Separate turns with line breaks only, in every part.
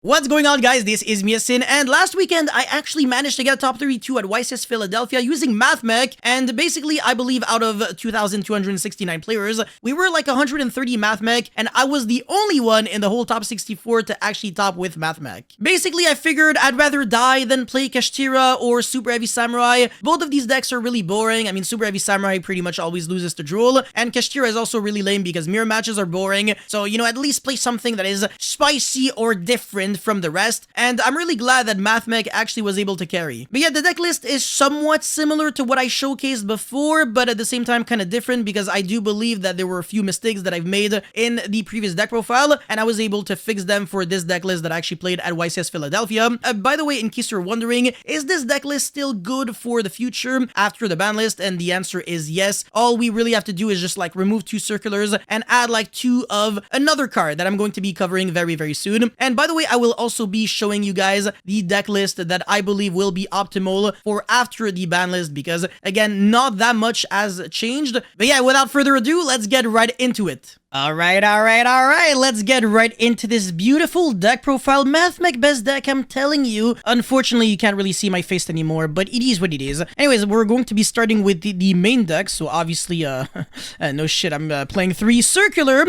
What's going on, guys? This is Miasin, and last weekend I actually managed to get a top 32 at YCS Philadelphia using Mathmech, and basically I believe out of 2,269 players, we were like 130 Mathmech, and I was the only one in the whole top 64 to actually top with Mathmech. Basically, I figured I'd rather die than play Kashtira or Super Heavy Samurai. Both of these decks are really boring. I mean, Super Heavy Samurai pretty much always loses to Drool, and Kashtira is also really lame because mirror matches are boring, so, you know, at least play something that is spicy or different from the rest, and I'm really glad that Mathmech actually was able to carry. But yeah, the deck list is somewhat similar to what I showcased before, but at the same time kind of different because I do believe that there were a few mistakes that I've made in the previous deck profile, and I was able to fix them for this deck list that I actually played at YCS Philadelphia. By the way, in case you're wondering, is this deck list still good for the future after the ban list? And the answer is yes. All we really have to do is just like remove 2 circulars and add like 2 of another card that I'm going to be covering very, very soon. And by the way, I will also be showing you guys the deck list that I believe will be optimal for after the ban list because, again, not that much has changed. But yeah, without further ado, let's get right into it. Alright, let's get right into this beautiful deck profile. Mathmech best deck, I'm telling you. Unfortunately, you can't really see my face anymore, but it is what it is. Anyways, we're going to be starting with the main deck, so obviously, no shit, I'm playing 3 circular.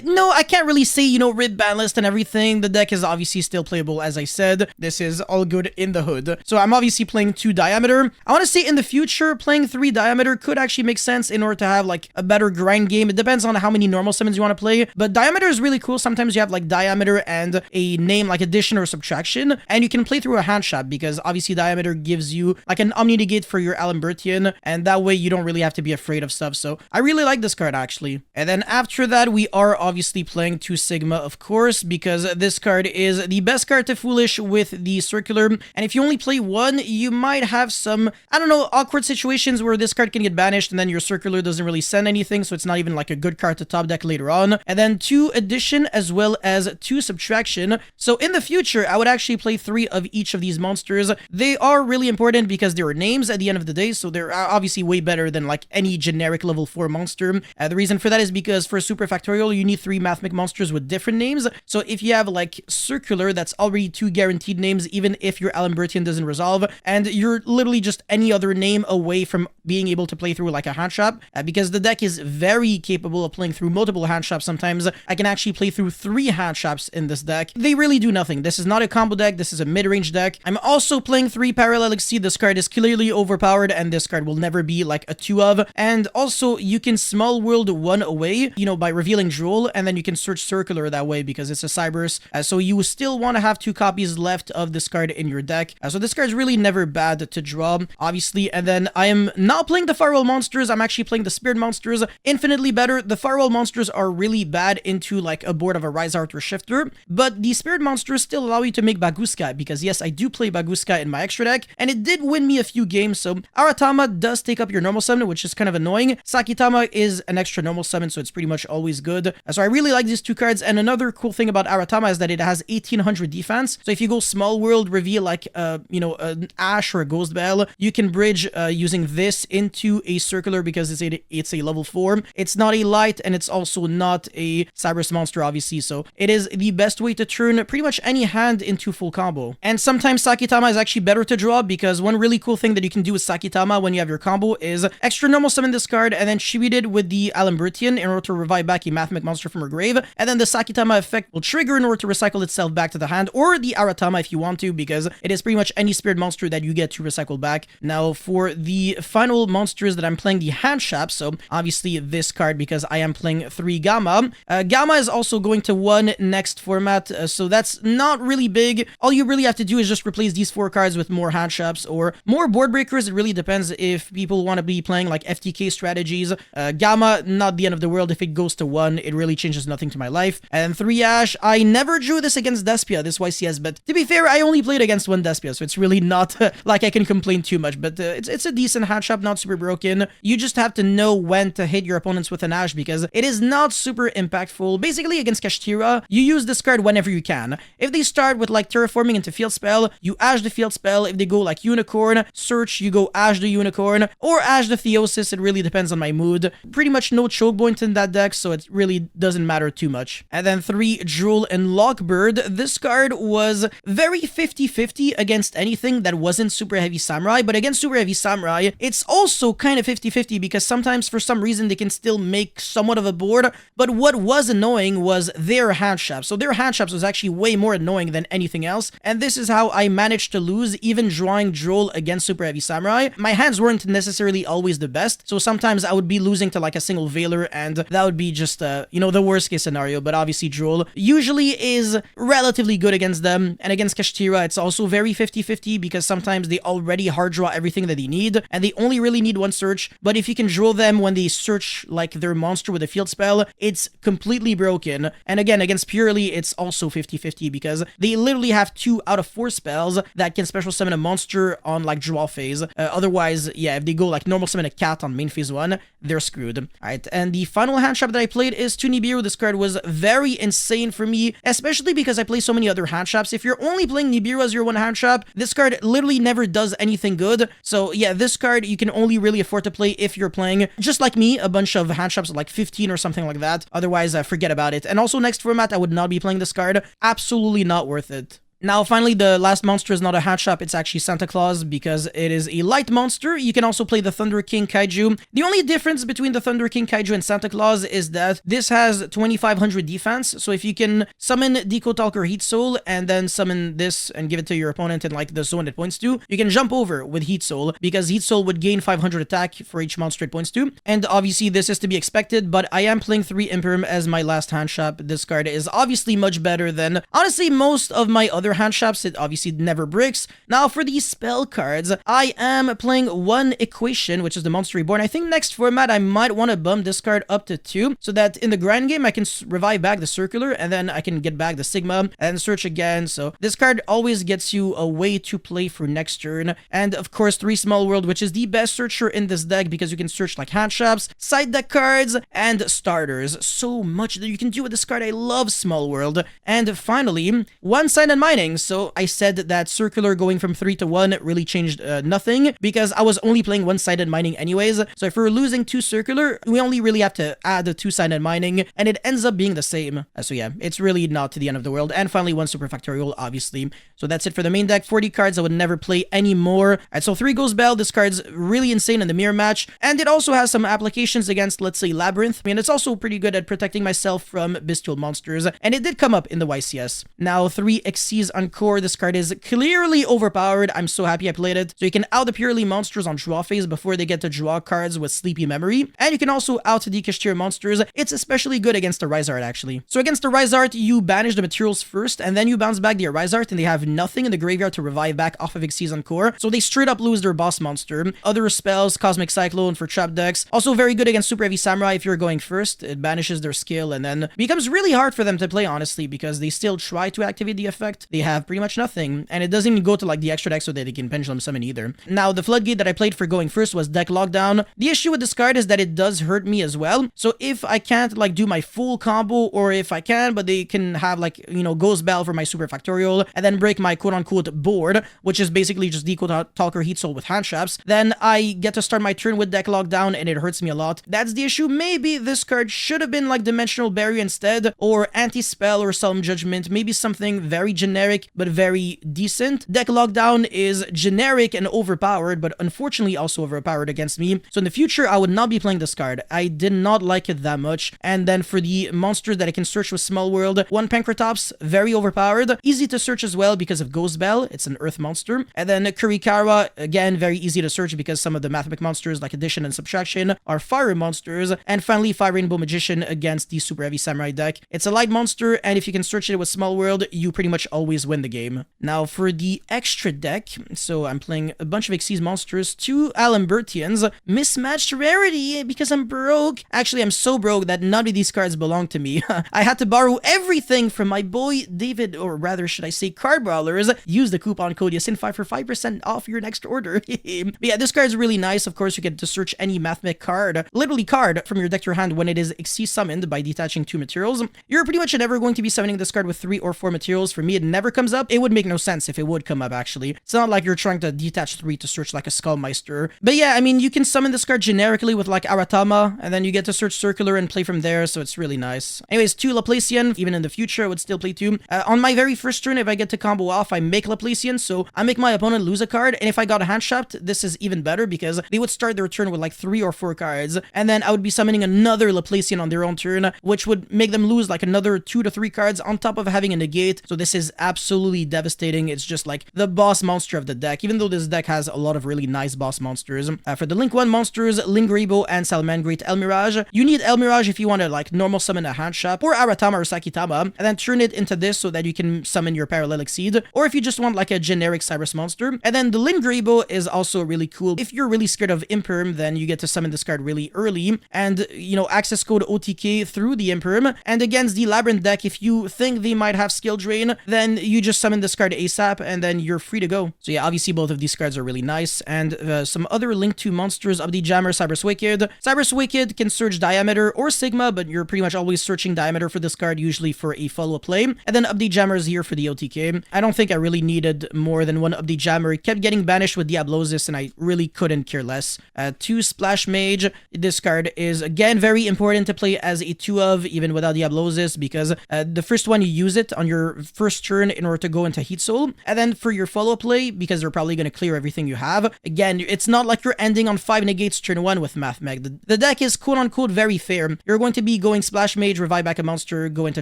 No, I can't really say, you know, rip ban list and everything. The deck is obviously still playable, as I said. This is all good in the hood. So I'm obviously playing 2 diameter. I want to say in the future, playing 3 diameter could actually make sense in order to have, like, a better grind game. It depends on how many normal summons you want to play, but diameter is really cool. Sometimes you have like diameter and a name like addition or subtraction, and you can play through a hand shop because obviously diameter gives you like an omni negate for your Alambertian, and that way you don't really have to be afraid of stuff. So I really like this card actually. And then after that, we are obviously playing 2 Sigma, of course, because this card is the best card to foolish with the circular, and if you only play 1, you might have some, I don't know, awkward situations where this card can get banished and then your circular doesn't really send anything, so it's not even like a good card to top deck later on. And then 2 addition as well as 2 subtraction. So in the future, I would actually play 3 of each of these monsters. They are really important because they are names at the end of the day, so they're obviously way better than like any generic level 4 monster. The reason for that is because for Super Factorial, you need 3 Mathmech monsters with different names. So if you have like circular, that's already 2 guaranteed names, even if your Alambertian doesn't resolve, and you're literally just any other name away from being able to play through like a hand shop, because the deck is very capable of playing through multiple hand shops. Sometimes I can actually play through 3 hand shops in this deck. They really do nothing. This is not a combo deck. This is a mid-range deck. I'm also playing 3 Parallel Exceed. This card is clearly overpowered, and this card will never be like a 2 of. And also, you can Small World 1 away, you know, by revealing Drool, and then you can search Circular that way because it's a Cybers. So you still want to have 2 copies left of this card in your deck. So this card is really never bad to draw, obviously. And then I am not playing the Firewall monsters. I'm actually playing the Spirit monsters. Infinitely better. The Firewall monsters are really bad into like a board of a Rise Art or Shifter, but the Spirit monsters still allow you to make Baguska because yes, I do play Baguska in my extra deck, and it did win me a few games. So Aratama does take up your normal summon, which is kind of annoying. Sakitama is an extra normal summon, so it's pretty much always good. So I really like these 2 cards, and another cool thing about Aratama is that it has 1800 defense. So if you go Small World, reveal like you know, an Ash or a Ghost Bell, you can bridge using this into a circular because it's a level 4. It's not a light, and it's also not a Cybers monster, obviously, so it is the best way to turn pretty much any hand into full combo. And sometimes Sakitama is actually better to draw because one really cool thing that you can do with Sakitama when you have your combo is extra normal summon this card and then tribute it with the Alambertian in order to revive back a Mathmech monster from her grave, and then the Sakitama effect will trigger in order to recycle itself back to the hand, or the Aratama if you want to, because it is pretty much any spirit monster that you get to recycle back. Now for the final monsters that I'm playing, the hand shop, so obviously this card because I am playing 3 Gamma. Gamma is also going to 1 next format, so that's not really big. All you really have to do is just replace these 4 cards with more hand shops or more board breakers. It really depends if people want to be playing like FTK strategies. Gamma, not the end of the world. If it goes to 1, it really changes nothing to my life. And 3 Ash, I never drew this against Despia, this YCS, but to be fair, I only played against 1 Despia, so it's really not like I can complain too much, but it's a decent hand shop, not super broken. You just have to know when to hit your opponents with an Ash because it is not not super impactful. Basically, against Kashtira, you use this card whenever you can. If they start with like Terraforming into Field Spell, you Ash the Field Spell. If they go like Unicorn, Search, you go Ash the Unicorn, or Ash the Theosis. It really depends on my mood. Pretty much no choke point in that deck, so it really doesn't matter too much. And then 3, Drool and Lockbird. This card was very 50-50 against anything that wasn't Super Heavy Samurai, but against Super Heavy Samurai, it's also kind of 50-50 because sometimes for some reason they can still make somewhat of a board, but what was annoying was their hand traps. So their hand traps was actually way more annoying than anything else, and this is how I managed to lose even drawing Drool against Super Heavy Samurai. My hands weren't necessarily always the best, so sometimes I would be losing to like a single Veiler, and that would be just, you know, the worst case scenario, but obviously Drool usually is relatively good against them, and against Kashtira, it's also very 50-50 because sometimes they already hard draw everything that they need, and they only really need one search, but if you can draw them when they search like their monster with a field spell, it's completely broken. And again, against Purely, it's also 50-50 because they literally have 2 out of 4 spells that can special summon a monster on like draw phase. Otherwise, yeah, if they go like normal summon a cat on main phase 1, they're screwed. Alright, and the final hand trap that I played is to Nibiru. This card was very insane for me, especially because I play so many other hand traps. If you're only playing Nibiru as your one hand trap, this card literally never does anything good. So yeah, this card you can only really afford to play if you're playing, just like me, a bunch of hand traps like 15 or something like that. Otherwise, forget about it. And also next format, I would not be playing this card. Absolutely not worth it. Now, finally, the last monster is not a hand trap, it's actually Santa Claus, because it is a light monster. You can also play the Thunder King Kaiju. The only difference between the Thunder King Kaiju and Santa Claus is that this has 2500 defense, so if you can summon Deco Talker Heat Soul, and then summon this and give it to your opponent in like the zone it points to, you can jump over with Heat Soul, because Heat Soul would gain 500 attack for each monster it points to, and obviously this is to be expected, but I am playing 3 Imperm as my last hand trap. This card is obviously much better than, honestly, most of my other hand traps. It obviously never breaks. Now for these spell cards, I am playing 1 Equation, which is the Monster Reborn. I think next format I might want to bump this card up to 2, so that in the grind game I can revive back the Circular, and then I can get back the Sigma, and search again. So this card always gets you a way to play for next turn. And of course 3 Small World, which is the best searcher in this deck, because you can search like hand traps, side deck cards, and starters. So much that you can do with this card. I love Small World. And finally, 1-sided mining. So I said that Circular going from 3 to 1 really changed nothing, because I was only playing 1-sided mining anyways. So if we're losing 2 Circular, we only really have to add the 2-sided mining, and it ends up being the same. So yeah, it's really not to the end of the world. And finally, 1 Super Factorial, obviously. So that's it for the main deck. 40 cards I would never play anymore. And so 3 Ghost Bell. This card's really insane in the mirror match, and it also has some applications against, let's say, Labyrinth. I mean, it's also pretty good at protecting myself from bestial monsters, and it did come up in the YCS. Now, 3 Xyz Encore. This card is clearly overpowered. I'm so happy I played it. So you can out the Purely monsters on draw phase before they get to draw cards with Sleepy Memory, and you can also out the Kashtira monsters. It's especially good against the Rise Art, actually. So against the Rise Art, you banish the materials first, and then you bounce back the Rise Art, and they have nothing in the graveyard to revive back off of Xyz Encore. So they straight up lose their boss monster. Other spells, Cosmic Cyclone for trap decks. Also very good against Super Heavy Samurai if you're going first. It banishes their skill, and then becomes really hard for them to play, honestly, because they still try to activate the effect. They have pretty much nothing, and it doesn't even go to like the extra deck so that they can Pendulum Summon either. Now, the Floodgate that I played for going first was Deck Lockdown. The issue with this card is that it does hurt me as well. So if I can't like do my full combo, or if I can, but they can have like, you know, Ghost Bell for my Super Factorial, and then break my quote-unquote board, which is basically just Deco Talker Heat Soul with hand traps, then I get to start my turn with Deck Lockdown, and it hurts me a lot. That's the issue. Maybe this card should have been like Dimensional Barrier instead, or Anti-Spell or Solemn Judgment, maybe something very generic but very decent. Deck Lockdown is generic and overpowered, but unfortunately also overpowered against me. So in the future, I would not be playing this card. I did not like it that much. And then for the monsters that I can search with Small World, 1 Pancratops, very overpowered. Easy to search as well because of Ghost Bell. It's an Earth monster. And then Kurikawa, again, very easy to search because some of the Mathmech monsters like Addition and Subtraction are Fire monsters. And finally, Fire Rainbow Magician against the Super Heavy Samurai deck. It's a light monster, and if you can search it with Small World, you pretty much always always win the game. Now for the extra deck, so I'm playing a bunch of Xyz monsters, 2 Alambertians, mismatched rarity because I'm broke. Actually, I'm so broke that none of these cards belong to me. I had to borrow everything from my boy David, or rather should I say Card Brawlers. Use the coupon code YASIN5 for 5% off your next order. But yeah, this card is really nice. Of course, you get to search any Mathmech card, literally card, from your deck to your hand when it is Xyz summoned by detaching 2 materials. You're pretty much never going to be summoning this card with 3 or 4 materials. For me, it never comes up. It would make no sense if it would come up, actually. It's not like you're trying to detach 3 to search like a Skullmeister. But yeah, I mean, you can summon this card generically with like Aratama, and then you get to search Circular and play from there, so it's really nice. Anyways, 2 Laplacian. Even in the future, I would still play 2. On my very first turn, if I get to combo off, I make Laplacian, so I make my opponent lose a card, and if I got a hand trapped, this is even better because they would start their turn with like 3 or 4 cards, and then I would be summoning another Laplacian on their own turn, which would make them lose like another 2 to 3 cards on top of having a negate. So this is absolutely devastating. It's just like the boss monster of the deck, even though this deck has a lot of really nice boss monsters. For the Link 1 monsters, Lingrabo and Salamangreat Elmirage, you need Elmirage if you want to like normal summon a hand trap or Aratama or Sakitama, and then turn it into this so that you can summon your Parallel Exceed, or if you just want like a generic Cyrus monster. And then the Lingrabo is also really cool. If you're really scared of Imperm, then you get to summon this card really early, and you know, access code OTK through the Imperm. And against the Labyrinth deck, if you think they might have skill drain, then you just summon this card ASAP, and then you're free to go. So yeah, obviously both of these cards are really nice. And some other Link 2 monsters of the Jammer, Cyberse Wicked. Cyberse Wicked can search Diameter or Sigma, but you're pretty much always searching Diameter for this card, usually for a follow-up play. And then Update Jammer is here for the OTK. I don't think I really needed more than one Update Jammer. It kept getting banished with Diablosis, and I really couldn't care less. 2 Splash Mage. This card is again very important to play as a 2 of, even without Diablosis, because the first one you use it on your first turn in order to go into Heat Soul, and then for your follow-up play, because they're probably going to clear everything you have. Again, it's not like you're ending on 5 negates turn 1 with Mathmech. The deck is quote-unquote very fair. You're going to be going Splash Mage, revive back a monster, go into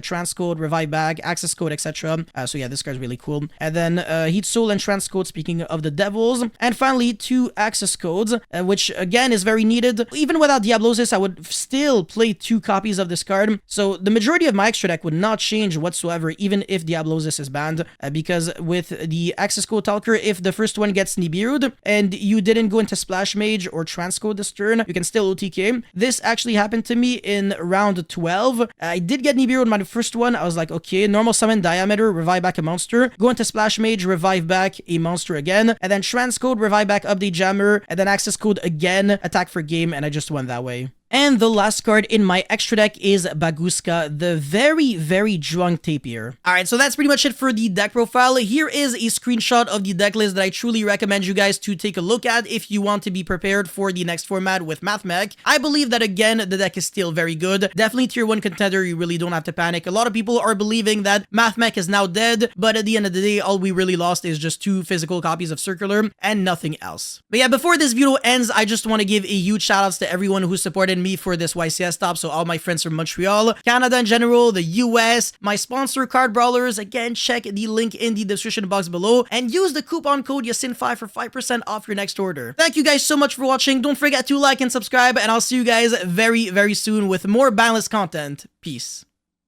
Transcode, revive back, access code, etc. So yeah, this card's really cool. And then Heat Soul and Transcode, speaking of the devils. And finally, 2 access codes, which again is very needed. Even without Diablosis, I would still play 2 copies of this card. So the majority of my extra deck would not change whatsoever, even if Diablosis is banned, because with the access code Talker, if the first one gets Nibiru'd and you didn't go into Splash Mage or Transcode this turn, you can still OTK. This actually happened to me in round 12. I did get Nibiru'd my first one. I was like, okay, normal summon Diameter, revive back a monster, go into Splash Mage, revive back a monster again, and then Transcode, revive back Update Jammer, and then access code again, attack for game, and I just went that way. And the last card in my extra deck is Baguska, the very, very drunk Tapir. Alright, so that's pretty much it for the deck profile. Here is a screenshot of the deck list that I truly recommend you guys to take a look at if you want to be prepared for the next format with Mathmech. I believe that, again, the deck is still very good. Definitely tier 1 contender, you really don't have to panic. A lot of people are believing that Mathmech is now dead, but at the end of the day, all we really lost is just 2 physical copies of Circular and nothing else. But yeah, before this video ends, I just want to give a huge shout outs to everyone who supported me for this YCS top. So all my friends from Montreal, Canada in general, the US, my sponsor Card Brawlers. Again, check the link in the description box below and use the coupon code YASIN5 for 5% off your next order. Thank you guys so much for watching. Don't forget to like and subscribe, and I'll see you guys very, very soon with more BANLIST content. Peace.